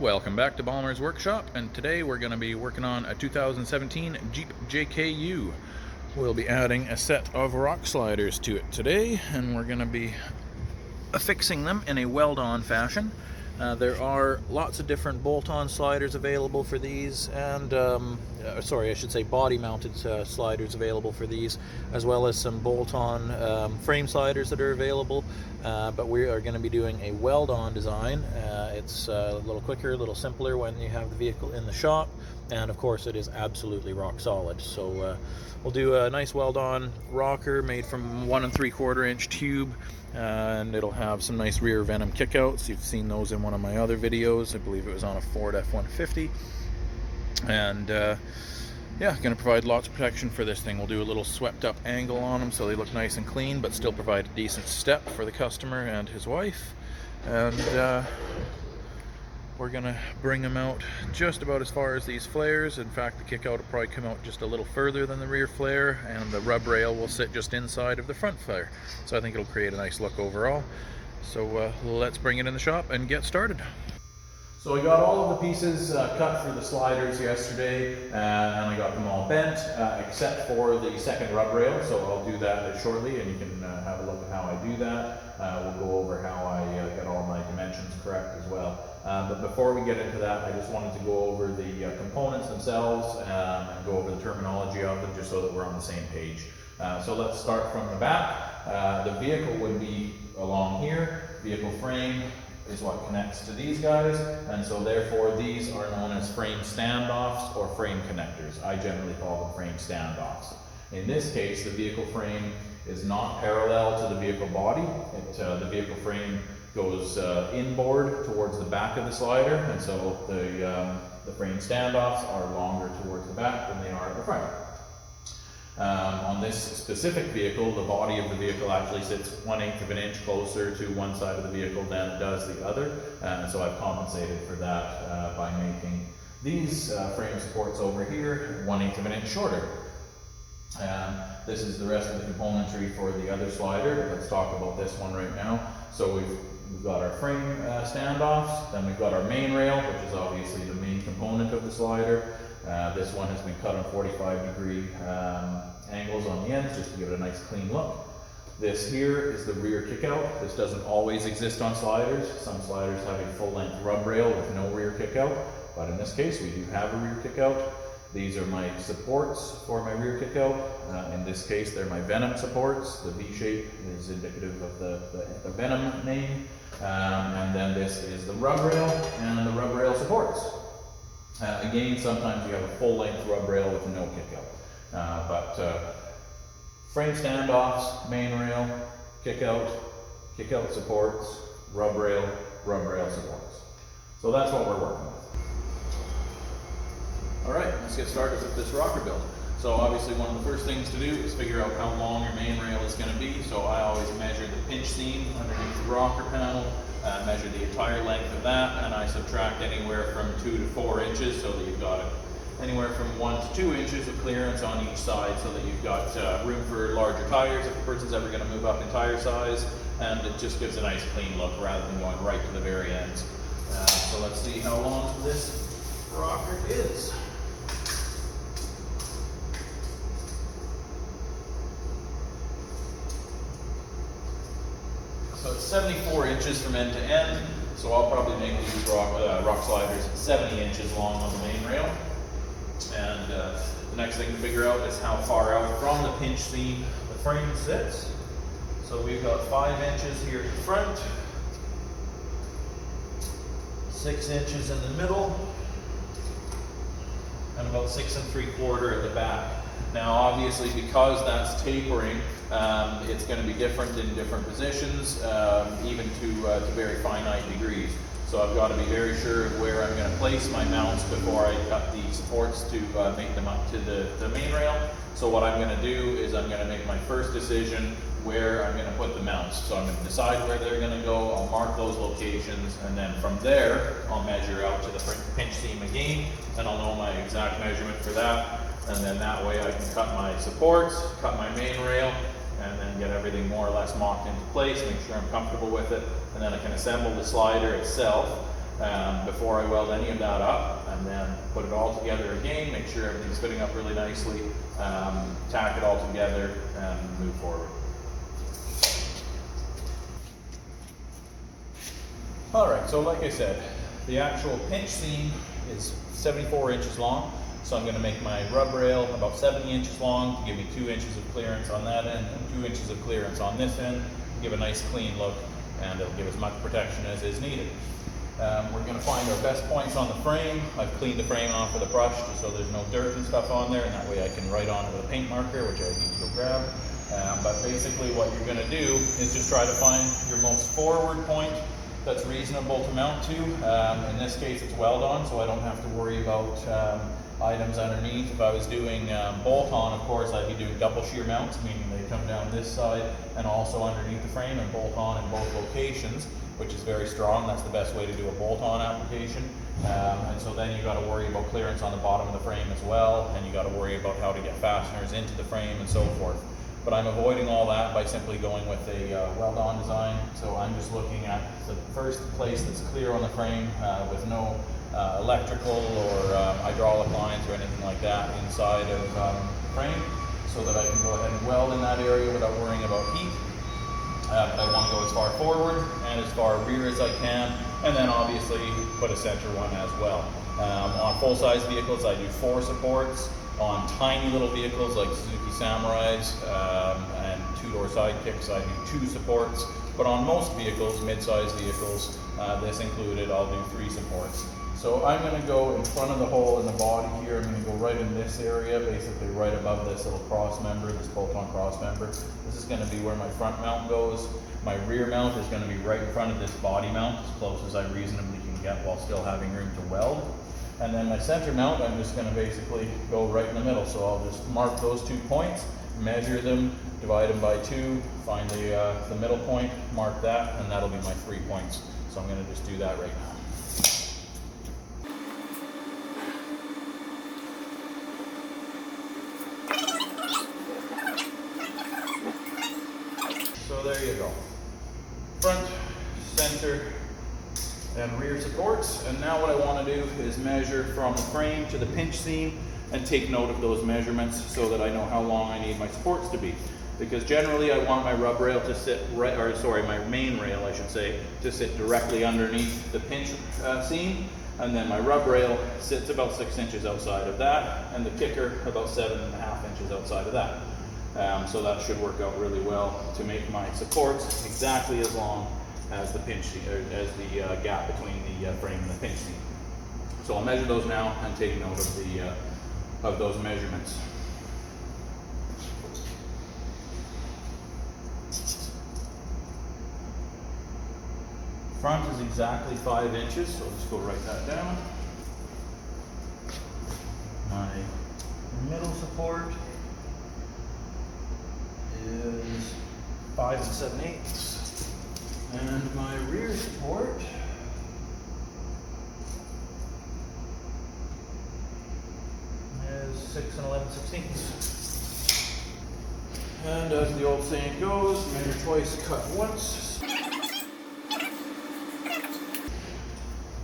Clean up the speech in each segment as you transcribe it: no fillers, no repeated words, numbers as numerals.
Welcome back to Balmer's Workshop, and today we're going to be working on a 2017 Jeep JKU. We'll be adding a set of rock sliders to it today, and we're going to be affixing them in a weld-on fashion. There are lots of different bolt-on sliders available for these, and body-mounted sliders available for these, as well as some bolt-on frame sliders that are available. But we are going to be doing a weld-on design. It's a little quicker, a little simpler when you have the vehicle in the shop, and of course it is absolutely rock solid. So we'll do a nice weld-on rocker made from 1 3/4 inch tube. And it'll have some nice rear venom kickouts. You've seen those in one of my other videos. I believe it was on a Ford F-150. And yeah, going to provide lots of protection for this thing. We'll do a little swept up angle on them so they look nice and clean, but still provide a decent step for the customer and his wife. And we're going to bring them out just about as far as these flares. In fact, the kickout will probably come out just a little further than the rear flare, and the rub rail will sit just inside of the front flare. So I think it'll create a nice look overall. So let's bring it in the shop and get started. So I got all of the pieces cut for the sliders yesterday, and I got them all bent, except for the second rub rail. So I'll do that shortly, and you can have a look at how I do that. We'll go over how I get all my dimensions correct as well. But before we get into that, I just wanted to go over the components themselves and go over the terminology of them, just so that we're on the same page. So let's start from the back. The vehicle would be along here. Vehicle frame is what connects to these guys, and so therefore these are known as frame standoffs or frame connectors. I generally call them frame standoffs. In this case, the vehicle frame is not parallel to the vehicle body. The vehicle frame goes inboard towards the back of the slider, and so the frame standoffs are longer towards the back than they are at the front. On this specific vehicle, the body of the vehicle actually sits 1/8 of an inch closer to one side of the vehicle than it does the other, and so I've compensated for that by making these frame supports over here 1/8 of an inch shorter. This is the rest of the componentry for the other slider. Let's talk about this one right now. So we've got our frame standoffs, then we've got our main rail, which is obviously the main component of the slider. This one has been cut on 45-degree angles on the ends just to give it a nice clean look. This here is the rear kickout. This doesn't always exist on sliders. Some sliders have a full-length rub rail with no rear kickout, but in this case we do have a rear kickout. These are my supports for my rear kickout. In this case, they're my Venom supports. The V shape is indicative of the Venom name. And then this is the rub rail and the rub rail supports. Again, sometimes you have a full-length rub rail with no kickout. But frame standoffs, main rail, kickout supports, rub rail supports. So that's what we're working with. All right, let's get started with this rocker build. So obviously one of the first things to do is figure out how long your main rail is going to be. So I always measure the pinch seam underneath the rocker panel, measure the entire length of that, and I subtract anywhere from 2 to 4 inches so that you've got anywhere from 1 to 2 inches of clearance on each side so that you've got room for larger tires if the person's ever going to move up in tire size, and it just gives a nice clean look rather than going right to the very ends. So let's see how long this rocker is. So it's 74 inches from end to end, so I'll probably make these rock sliders 70 inches long on the main rail. And the next thing to figure out is how far out from the pinch seam the frame sits. So we've got 5 inches here at the front, 6 inches in the middle, and about 6 3/4 at the back. Now obviously because that's tapering, it's going to be different in different positions, even to very finite degrees. So I've got to be very sure of where I'm going to place my mounts before I cut the supports to make them up to the main rail. So what I'm going to do is I'm going to make my first decision where I'm going to put the mounts. So I'm going to decide where they're going to go, I'll mark those locations, and then from there I'll measure out to the pinch seam again, and I'll know my exact measurement for that. And then that way I can cut my supports, cut my main rail, and then get everything more or less mocked into place, make sure I'm comfortable with it, and then I can assemble the slider itself. before I weld any of that up, and then put it all together again, make sure everything's fitting up really nicely, tack it all together, and move forward. Alright, so like I said, the actual pinch seam is 74 inches long, so I'm going to make my rub rail about 70 inches long to give me 2 inches of clearance on that end and 2 inches of clearance on this end, give a nice clean look, and it'll give as much protection as is needed. We're going to find our best points on the frame. I've cleaned the frame off with a brush so there's no dirt and stuff on there, and that way I can write on it with a paint marker, which I need to go grab. But basically what you're going to do is just try to find your most forward point that's reasonable to mount to. In this case it's weld on, so I don't have to worry about items underneath. If I was doing bolt on, of course I'd be doing double shear mounts, meaning they come down this side and also underneath the frame and bolt on in both locations, which is very strong. That's the best way to do a bolt on application. And so then you got to worry about clearance on the bottom of the frame as well, and you got to worry about how to get fasteners into the frame and so forth. But I'm avoiding all that by simply going with a weld-on design. So I'm just looking at the first place that's clear on the frame with no electrical or hydraulic lines or anything like that inside of the frame, so that I can go ahead and weld in that area without worrying about heat. But I want to go as far forward and as far rear as I can, and then obviously put a center one as well. On full-size vehicles I do 4 supports. On tiny little vehicles like Suzuki Samurais and 2-door sidekicks, I do 2 supports. But on most vehicles, mid-size vehicles, this included, I'll do 3 supports. So I'm going to go in front of the hole in the body here. I'm going to go right in this area, basically right above this little cross member, this bolt-on cross member. This is going to be where my front mount goes. My rear mount is going to be right in front of this body mount, as close as I reasonably can get while still having room to weld. And then my center mount, I'm just going to basically go right in the middle. So I'll just mark those 2 points, measure them, divide them by 2, find the middle point, mark that, and that'll be my 3 points. So I'm going to just do that right now. So there you go. Front, center, and rear supports. And now what I want to do is measure from the frame to the pinch seam and take note of those measurements so that I know how long I need my supports to be. Because generally I want my rub rail to sit right, or sorry, my main rail I should say, to sit directly underneath the pinch seam, and then my rub rail sits about 6 inches outside of that, and the kicker about 7.5 inches outside of that. So that should work out really well to make my supports exactly as long as the pinch seam, or as the gap between the frame and the pinch seam. So I'll measure those now and take note of those measurements. Front is exactly 5 inches, so let's go write that down. My middle support is 5 7/8. And my rear support is 6 11/16. And as the old saying goes, measure twice, cut once.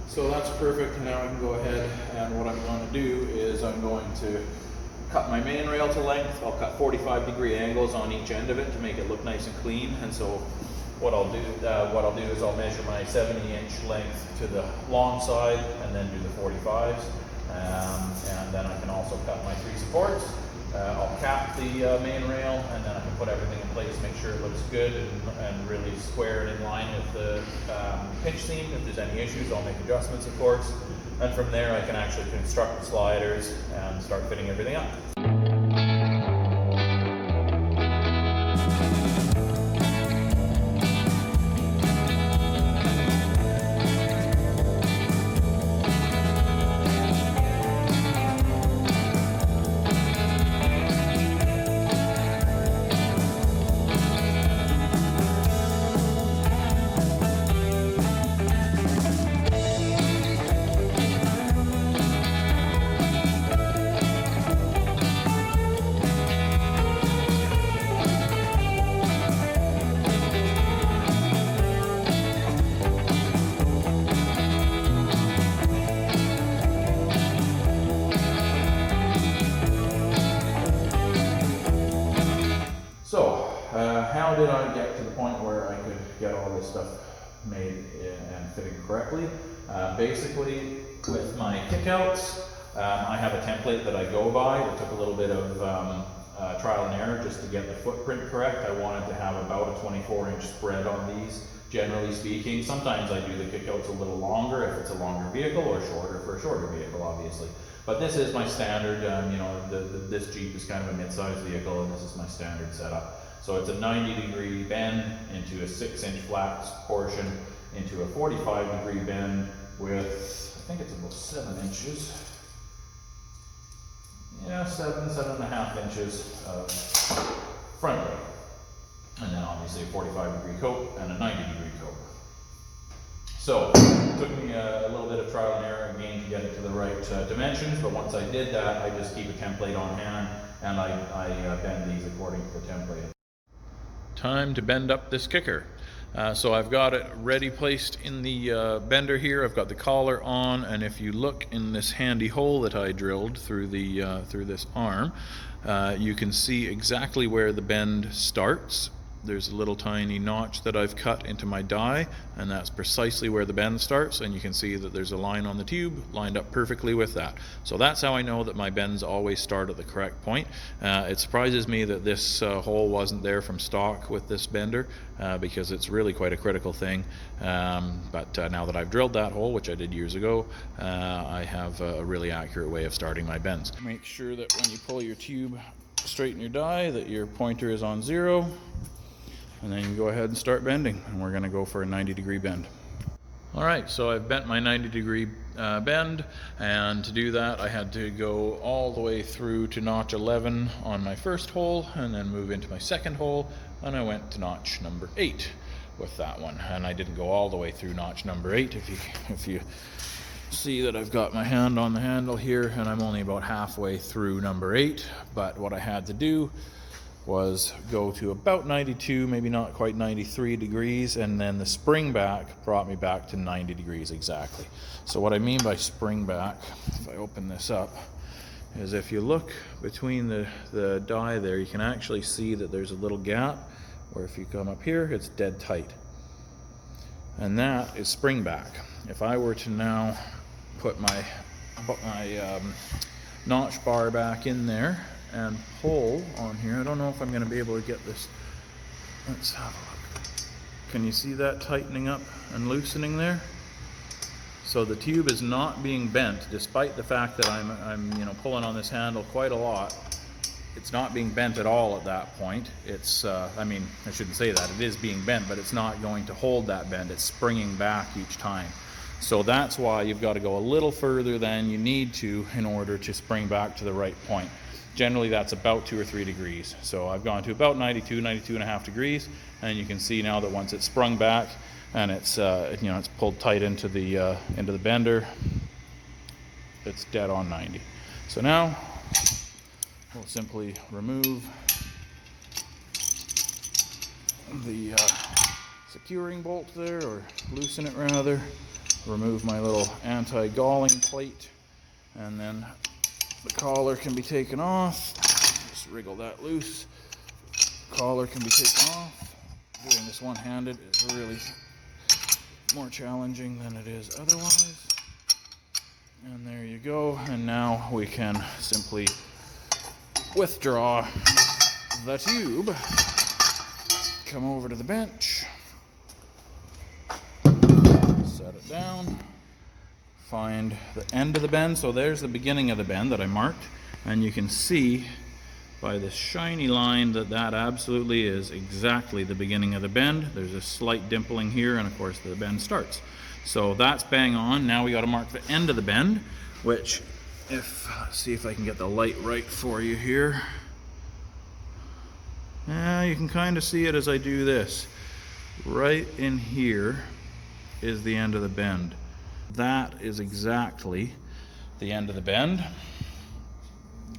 So that's perfect. Now I can go ahead, and what I'm going to do is I'm going to cut my main rail to length. I'll cut 45-degree angles on each end of it to make it look nice and clean. And so what I'll do is I'll measure my 70-inch length to the long side and then do the 45s. And then I can also cut my 3 supports. I'll cap the main rail, and then I can put everything in place, make sure it looks good and really square it in line with the pinch seam. If there's any issues, I'll make adjustments, of course. And from there, I can actually construct the sliders and start fitting everything up. to get to the point where I could get all this stuff made and fitting correctly. Basically, with my kickouts, I have a template that I go by. It took a little bit of trial and error just to get the footprint correct. I wanted to have about a 24-inch spread on these, generally speaking. Sometimes I do the kickouts a little longer if it's a longer vehicle, or shorter for a shorter vehicle, obviously. But this is my standard, you know, this Jeep is kind of a mid-sized vehicle, and this is my standard setup. So it's a 90-degree bend into a 6-inch flat portion, into a 45-degree bend with, I think it's about 7 inches. Yeah, 7.5 inches of front load. And then obviously a 45-degree coat and a 90-degree coat. So it took me a little bit of trial and error again to get it to the right dimensions, but once I did that, I just keep a template on hand and I bend these according to the template. Time to bend up this kicker. So I've got it ready placed in the bender here. I've got the collar on, and if you look in this handy hole that I drilled through the through this arm, you can see exactly where the bend starts. There's a little tiny notch that I've cut into my die, and that's precisely where the bend starts, and you can see that there's a line on the tube lined up perfectly with that. So that's how I know that my bends always start at the correct point. It surprises me that this hole wasn't there from stock with this bender, because it's really quite a critical thing. But now that I've drilled that hole, which I did years ago, I have a really accurate way of starting my bends. Make sure that when you pull your tube straight in your die that your pointer is on 0. And then you go ahead and start bending, and we're going to go for a 90-degree bend. All right, so I've bent my 90-degree bend, and to do that I had to go all the way through to notch 11 on my first hole, and then move into my second hole, and I went to notch number 8 with that one. And I didn't go all the way through notch number 8. If you see that I've got my hand on the handle here, and I'm only about halfway through number 8, but what I had to do was go to about 92, maybe not quite 93 degrees, and then the spring back brought me back to 90 degrees exactly. So what I mean by spring back, if I open this up, is if you look between the die there, you can actually see that there's a little gap, or if you come up here, it's dead tight. And that is spring back. If I were to now put my notch bar back in there and pull on here, I don't know if I'm going to be able to get this. Let's have a look. Can you see that tightening up and loosening there? So the tube is not being bent, despite the fact that I'm pulling on this handle quite a lot. It's not being bent at all at that point. It's I mean, I shouldn't say that. It is being bent, but it's not going to hold that bend. It's springing back each time. So that's why you've got to go a little further than you need to in order to spring back to the right point. Generally that's about 2 or 3 degrees. So I've gone to about 92.5 degrees, and you can see now that once it's sprung back and it's it's pulled tight into the bender, it's dead on 90. So now we'll simply remove the securing bolt there, or loosen it rather, remove my little anti-galling plate, and then the collar can be taken off. Just wriggle that loose. Collar can be taken off. Doing this one-handed is really more challenging than it is otherwise. And there you go. And now we can simply withdraw the tube. Come over to the bench. Set it down. Find the end of the bend. So there's the beginning of the bend that I marked, and you can see by this shiny line that absolutely is exactly the beginning of the bend. There's a slight dimpling here, and of course the bend starts. So that's bang on. Now we got to mark the end of the bend, which, let's see if I can get the light right for you here. You can kind of see it as I do this. Right in here is the end of the bend. That is exactly the end of the bend.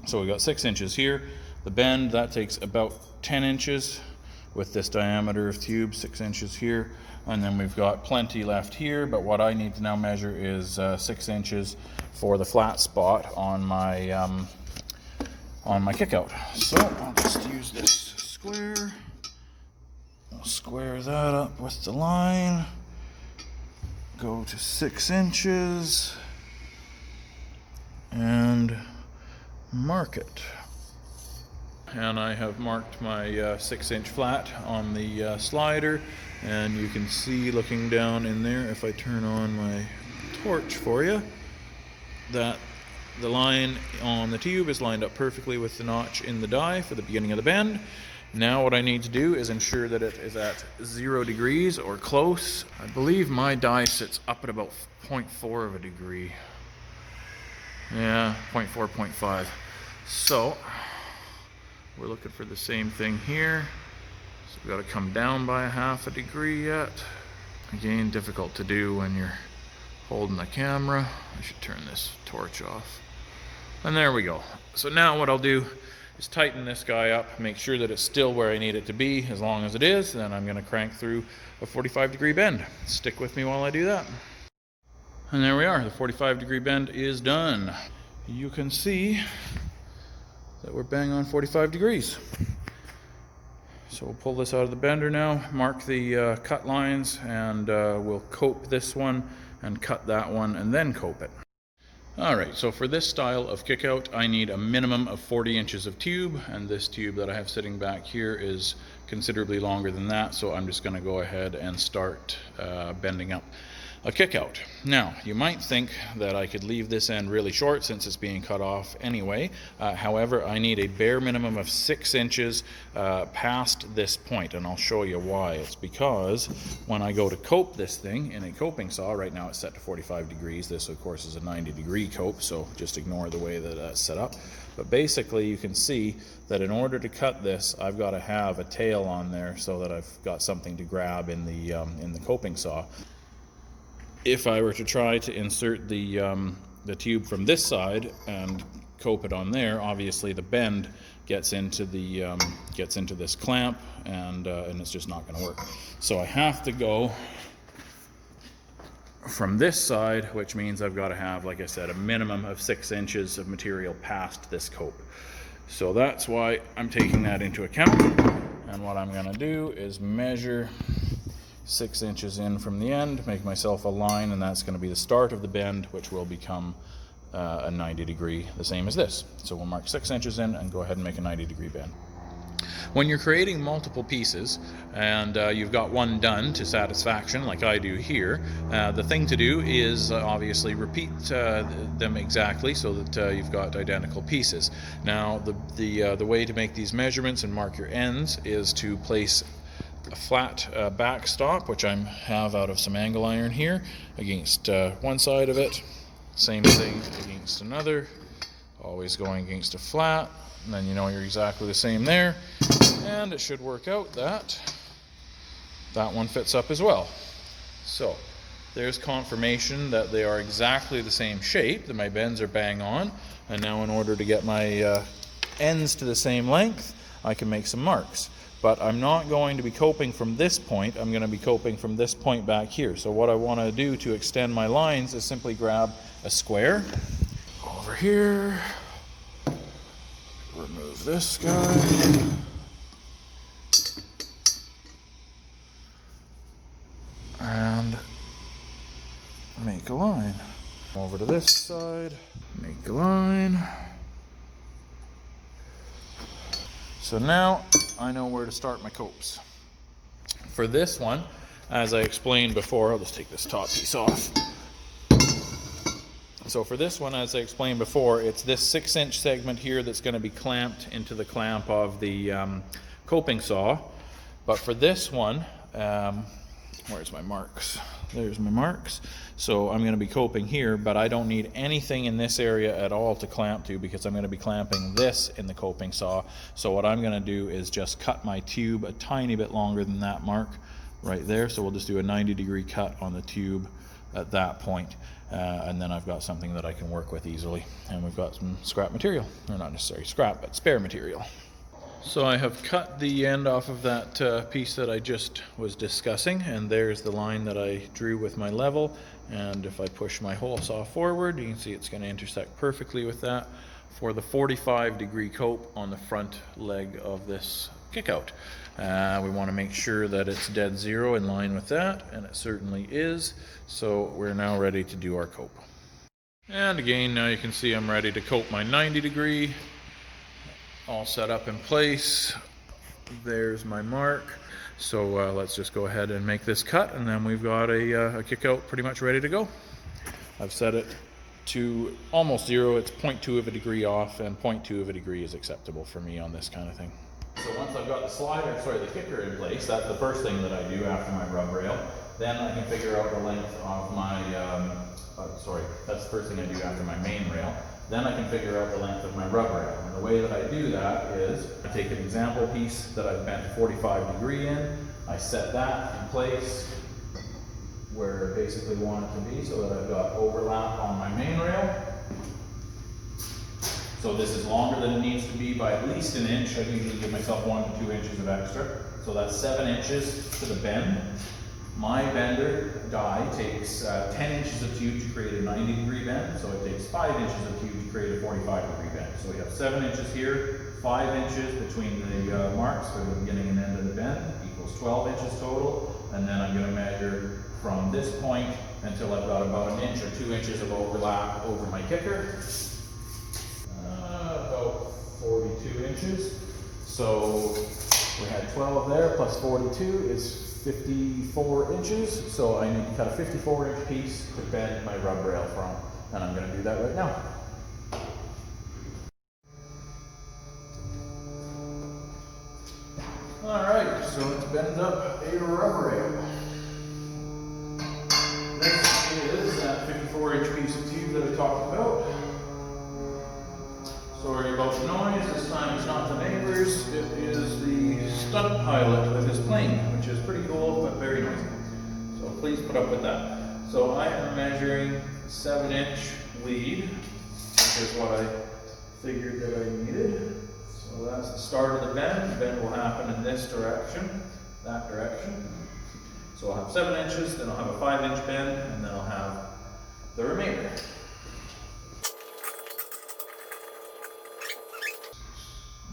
So we got 6 inches here. The bend, that takes about 10 inches with this diameter of tube, 6 inches here. And then we've got plenty left here, but what I need to now measure is 6 inches for the flat spot on my kick out. So I'll just use this square. Square that up with the line. Go to 6 inches and mark it. And I have marked my 6-inch flat on the slider, and you can see looking down in there, if I turn on my torch for you, that the line on the tube is lined up perfectly with the notch in the die for the beginning of the bend. Now what I need to do is ensure that it is at 0 degrees or close. I believe my die sits up at about 0.4 of a degree. Yeah, 0.4, 0.5. So we're looking for the same thing here. So we've got to come down by a half a degree yet. Again, difficult to do when you're holding the camera. I should turn this torch off. And there we go. So now what I'll do is tighten this guy up, make sure that it's still where I need it to be. As long as it is, then I'm going to crank through a 45-degree bend. Stick with me while I do that. And there we are, the 45-degree bend is done. You can see that we're bang on 45 degrees. So we'll pull this out of the bender now, mark the cut lines, and we'll cope this one and cut that one and then cope it. Alright, so for this style of kickout, I need a minimum of 40 inches of tube, and this tube that I have sitting back here is considerably longer than that, so I'm just going to go ahead and start bending up a kickout. Now, you might think that I could leave this end really short since it's being cut off anyway. However, I need a bare minimum of 6 inches past this point, and I'll show you why. It's because when I go to cope this thing in a coping saw, right now it's set to 45 degrees. This, of course, is a 90-degree cope, so just ignore the way that that's set up. But basically, you can see that in order to cut this, I've got to have a tail on there so that I've got something to grab in the coping saw. If I were to try to insert the tube from this side and cope it on there, obviously the bend gets into this clamp, and it's just not going to work. So I have to go from this side, which means I've got to have, like I said, a minimum of 6 inches of material past this cope. So that's why I'm taking that into account. And what I'm going to do is measure 6 inches in from the end, make myself a line, and that's going to be the start of the bend, which will become a 90 degree, the same as this. So we'll mark 6 inches in and go ahead and make a 90-degree bend. When you're creating multiple pieces and you've got one done to satisfaction, like I do here, the thing to do is obviously repeat them exactly so that you've got identical pieces. Now, the way to make these measurements and mark your ends is to place a flat backstop, which I have out of some angle iron here, against one side of it. Same thing against another, always going against a flat, and then you know you're exactly the same there, and it should work out that that one fits up as well. So there's confirmation that they are exactly the same shape, that my bends are bang on, and now in order to get my ends to the same length, I can make some marks. But I'm not going to be coping from this point, I'm going to be coping from this point back here. So what I want to do to extend my lines is simply grab a square over here, remove this guy, and make a line. Over to this side, make a line. So now I know where to start my copes. For this one, as I explained before, I'll just take this top piece off. So for this one, as I explained before, it's this 6-inch segment here that's going to be clamped into the clamp of the coping saw. But for this one, where's my marks? There's my marks. So I'm going to be coping here, but I don't need anything in this area at all to clamp to, because I'm going to be clamping this in the coping saw. So what I'm going to do is just cut my tube a tiny bit longer than that mark right there. So we'll just do a 90-degree cut on the tube at that point. And then I've got something that I can work with easily. And we've got some scrap material, or not necessarily scrap, but spare material. So I have cut the end off of that piece that I just was discussing, and there's the line that I drew with my level. And if I push my hole saw forward, you can see it's going to intersect perfectly with that for the 45-degree cope on the front leg of this kick out. We want to make sure that it's dead zero in line with that, and it certainly is. So we're now ready to do our cope. And again, now you can see I'm ready to cope my 90 degree. All set up in place. There's my mark. So let's just go ahead and make this cut, and then we've got a kick out pretty much ready to go. I've set it to almost zero. It's 0.2 of a degree off, and 0.2 of a degree is acceptable for me on this kind of thing. So once I've got the kicker in place, that's the first thing that I do after my rub rail. Then I can figure out the length of my, that's the first thing I do after my main rail. Then I can figure out the length of my rub rail. And the way that I do that is I take an example piece that I've bent a 45 degree in, I set that in place where I basically want it to be so that I've got overlap on my main rail. So this is longer than it needs to be by at least an inch. I usually give myself 1 to 2 inches of extra. So that's 7 inches to the bend. My bender die takes 10 inches of tube to create a 90 degree bend, so it takes 5 inches of tube to create a 45 degree bend. So we have 7 inches here, 5 inches between the marks for the beginning and end of the bend, equals 12 inches total, and then I'm going to measure from this point until I've got about an inch or 2 inches of overlap over my kicker, about 42 inches. So we had 12 there plus 42 is 54 inches, so I need to cut a 54-inch piece to bend my rub rail from, and I'm going to do that right now. Alright, so let's bend up a rub rail. This is that 54-inch piece of tube that I talked about. Sorry about the noise, this time it's not the neighbors, it is the stunt pilot with his plane, which is pretty cool but very noisy. So please put up with that. So I am measuring 7-inch lead, which is what I figured that I needed. So that's the start of the bend. The bend will happen in this direction, that direction. So I'll have 7 inches, then I'll have a 5-inch bend, and then I'll have the remainder.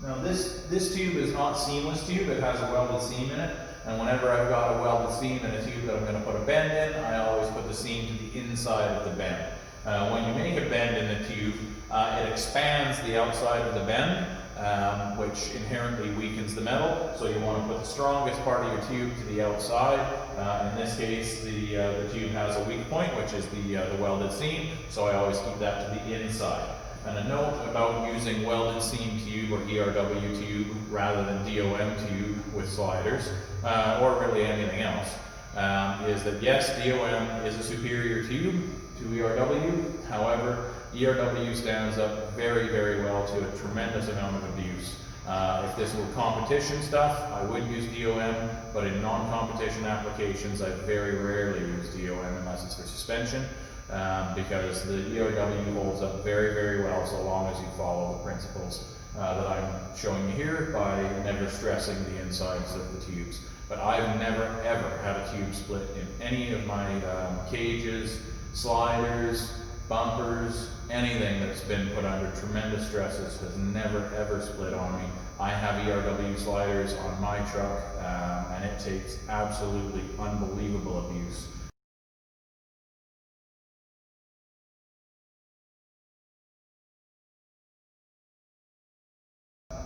Now this tube is not seamless tube, it has a welded seam in it, and whenever I've got a welded seam in a tube that I'm going to put a bend in, I always put the seam to the inside of the bend. When you make a bend in the tube, it expands the outside of the bend, which inherently weakens the metal, so you want to put the strongest part of your tube to the outside. In this case, the tube has a weak point, which is the welded seam, so I always keep that to the inside. And a note about using welded seam tube or ERW tube rather than DOM tube with sliders, or really anything else, is that yes, DOM is a superior tube to ERW. However, ERW stands up very, very well to a tremendous amount of abuse. If this were competition stuff, I would use DOM, but in non-competition applications, I very rarely use DOM unless it's for suspension. Because the ERW holds up very, very well so long as you follow the principles that I'm showing you here by never stressing the insides of the tubes. But I've never ever had a tube split in any of my cages, sliders, bumpers, anything that's been put under tremendous stresses has never ever split on me. I have ERW sliders on my truck and it takes absolutely unbelievable abuse.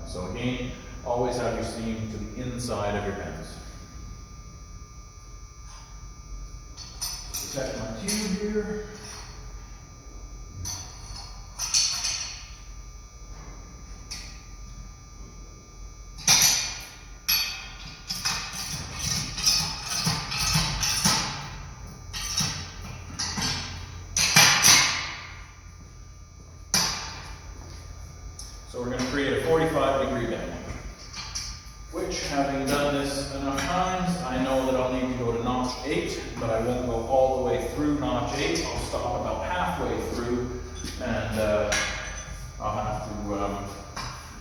So again, always have your seam to the inside of your bends. Protect my tube here. So we're going to create a 45-degree bend, which, having done this enough times, I know that I'll need to go to notch 8, but I won't go all the way through notch 8. I'll stop about halfway through, and I'll have to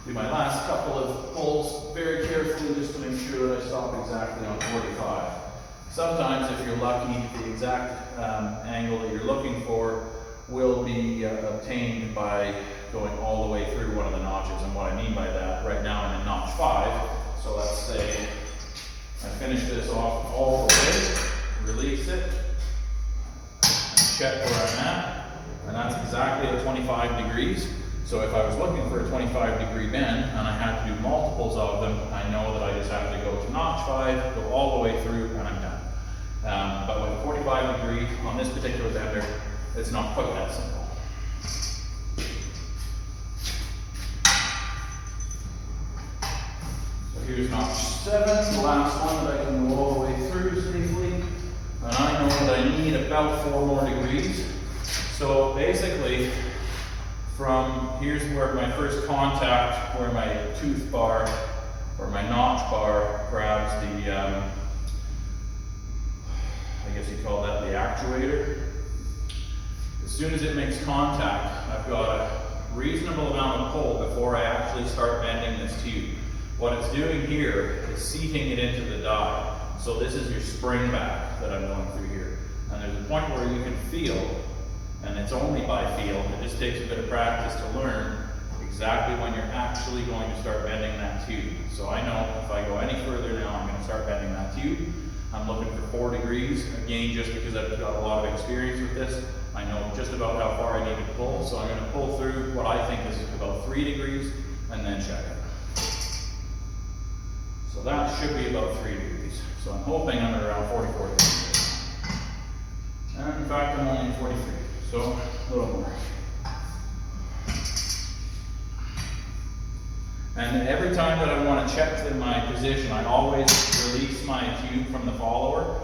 do my last couple of pulls very carefully just to make sure that I stop exactly on 45. Sometimes, if you're lucky, the exact angle that you're looking for will be obtained by going all the way through one of the notches. And what I mean by that, right now I'm in notch 5, So let's say I finish this off all the way, release it, and check where I'm at, and that's exactly at 25 degrees. So if I was looking for a 25-degree bend and I had to do multiples of them, I know that I just have to go to notch 5, go all the way through, and I'm done. But with a 45 degree on this particular bender, it's not quite that simple. So here's notch 7, the last one that I can go all the way through safely. And I know that I need about 4 more degrees. So basically, from here's where my first contact, where my tooth bar or my notch bar grabs the, I guess you call that the actuator. As soon as it makes contact, I've got a reasonable amount of pull before I actually start bending this tube. What it's doing here is seating it into the die. So this is your spring back that I'm going through here. And there's a point where you can feel, and it's only by feel, it just takes a bit of practice to learn exactly when you're actually going to start bending that tube. So I know if I go any further now, I'm going to start bending that tube. I'm looking for 4 degrees, again, just because I've got a lot of experience with this. I know just about how far I need to pull, so I'm going to pull through what I think is about 3 degrees, and then check it. So that should be about 3 degrees. So I'm hoping I'm at around 44 degrees. And in fact, I'm only at 43. So a little more. And every time that I want to check my position, I always release my tube from the follower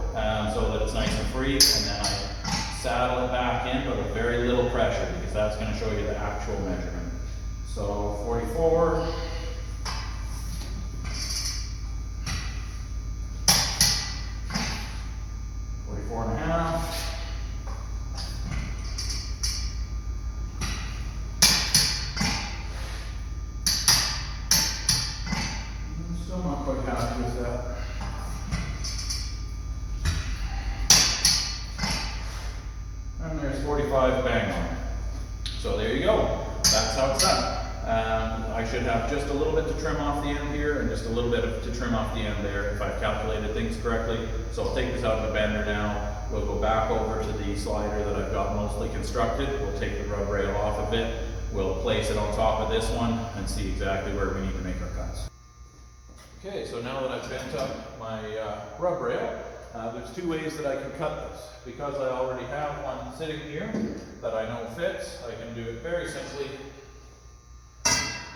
so that it's nice and free, and then I saddle it back in, but with very little pressure, because that's going to show you the actual measurement. So 44. 44.5. Still not quite happy with that. And there's 45 bang on. So there you go. That's how it's done. I should have just a little bit to trim off the end here and just a little bit to trim off the end there if I've calculated things correctly. So I'll take this out of the bender now. We'll go back over to the slider that I've got mostly constructed. We'll take the rub rail off of it. We'll place it on top of this one and see exactly where we need to make our cuts. Okay, so now that I've bent up my rub rail, there's 2 ways that I can cut this. Because I already have one sitting here that I know fits, I can do it very simply.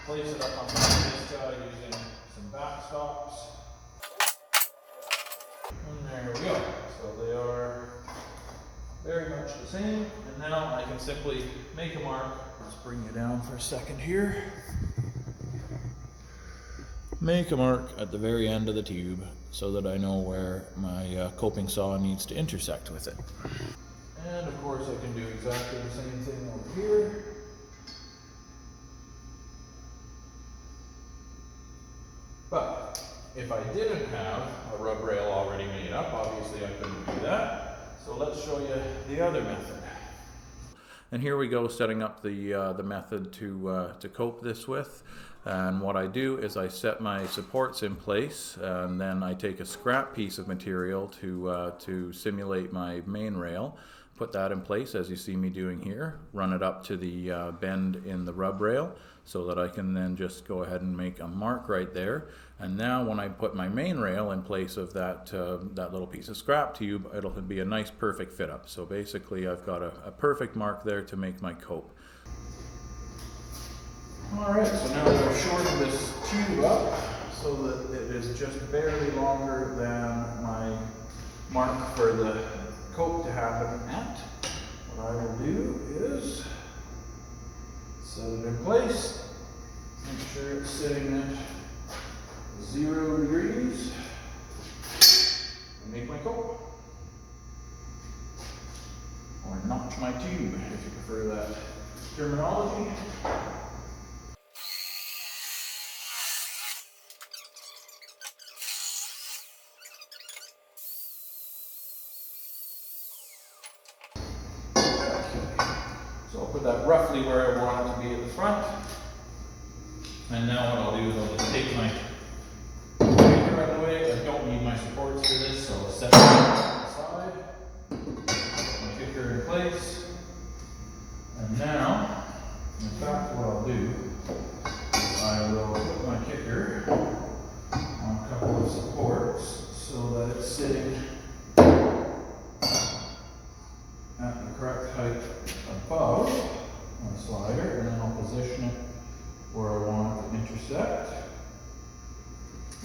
Place it up on top of this guy using some backstops. And there we go. So they are very much the same. And now I can simply make a mark. Let's bring you down for a second here. Make a mark at the very end of the tube so that I know where my coping saw needs to intersect with it. And of course I can do exactly the same thing over here. But if I didn't have a rub rail already made up, obviously I couldn't do that. So let's show you the other method. And here we go, setting up the method to cope this with. And what I do is I set my supports in place, and then I take a scrap piece of material to simulate my main rail, put that in place as you see me doing here, run it up to the bend in the rub rail so that I can then just go ahead and make a mark right there. And now when I put my main rail in place of that little piece of scrap tube, it'll be a nice perfect fit up. So basically I've got a perfect mark there to make my cope. Alright, so now that I've shortened this tube up so that it is just barely longer than my mark for the cope to happen at, what I will do is set it in place, make sure it's sitting at 0 degrees, and make my cope. Or notch my tube, if you prefer that terminology. So I'll put that roughly where I want it to be at the front. And now what I'll do is I'll just take my the way. I don't need my supports for this, so I'll set it aside. Put my kicker in place. And now, in fact, what I'll do, I will put my kicker on a couple of supports so that it's sitting at the correct height above my slider, and then I'll position it where I want it to intersect.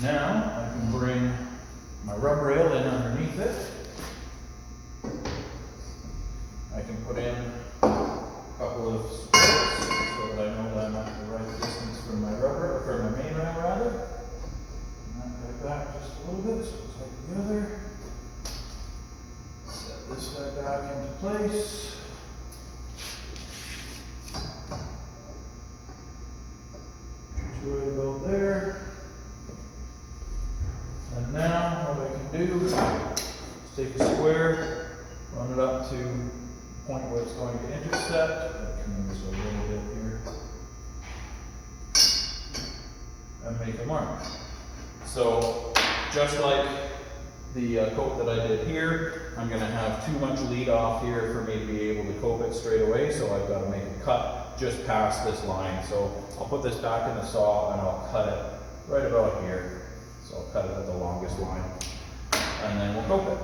Now I can bring my rub rail in underneath it. I can put in a couple of supports so that I know that I'm at the right distance from my rubber, or from my main rail rather. And that like that just a little bit, so it's like the other. Set this guy back into place. Right about there. And now what I can do is take a square, run it up to the point where it's going to intersect. I can move this a little bit here. And make a mark. So just like the coat that I did here, I'm going to have too much lead off here for me to be able to cope it straight away, so I've got to make a cut just past this line. So I'll put this back in the saw and I'll cut it right about here. So I'll cut it at the longest line and then we'll cope it.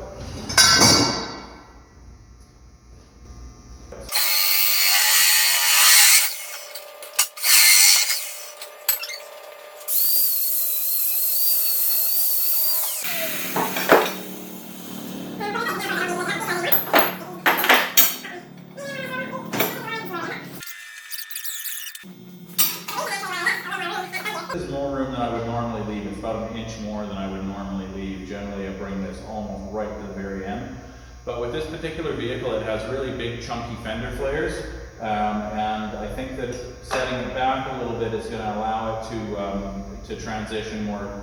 There's more room than I would normally leave. It's about an inch more than I would normally leave. Generally I bring this almost right to the very end. But with this particular vehicle, it has really big chunky fender flares. And I think that setting it back a little bit is going to allow it to transition more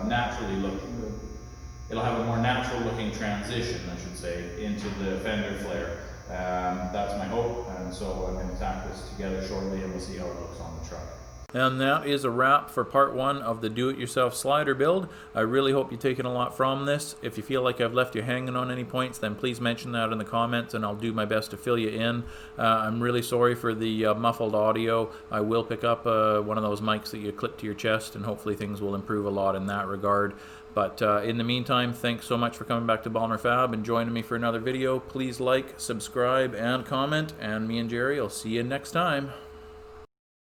naturally looking. It'll have a more natural looking transition, I should say, into the fender flare. That's my hope, and so I'm going to tack this together shortly and we'll see how it looks on the truck. And that is a wrap for part one of the do-it-yourself slider build. I really hope you've taken a lot from this. If you feel like I've left you hanging on any points, then please mention that in the comments and I'll do my best to fill you in. I'm really sorry for the muffled audio. I will pick up one of those mics that you clip to your chest, and hopefully things will improve a lot in that regard. But in the meantime, thanks so much for coming back to Balmer Fab and joining me for another video. Please like, subscribe, and comment, and me and Jerry will see you next time.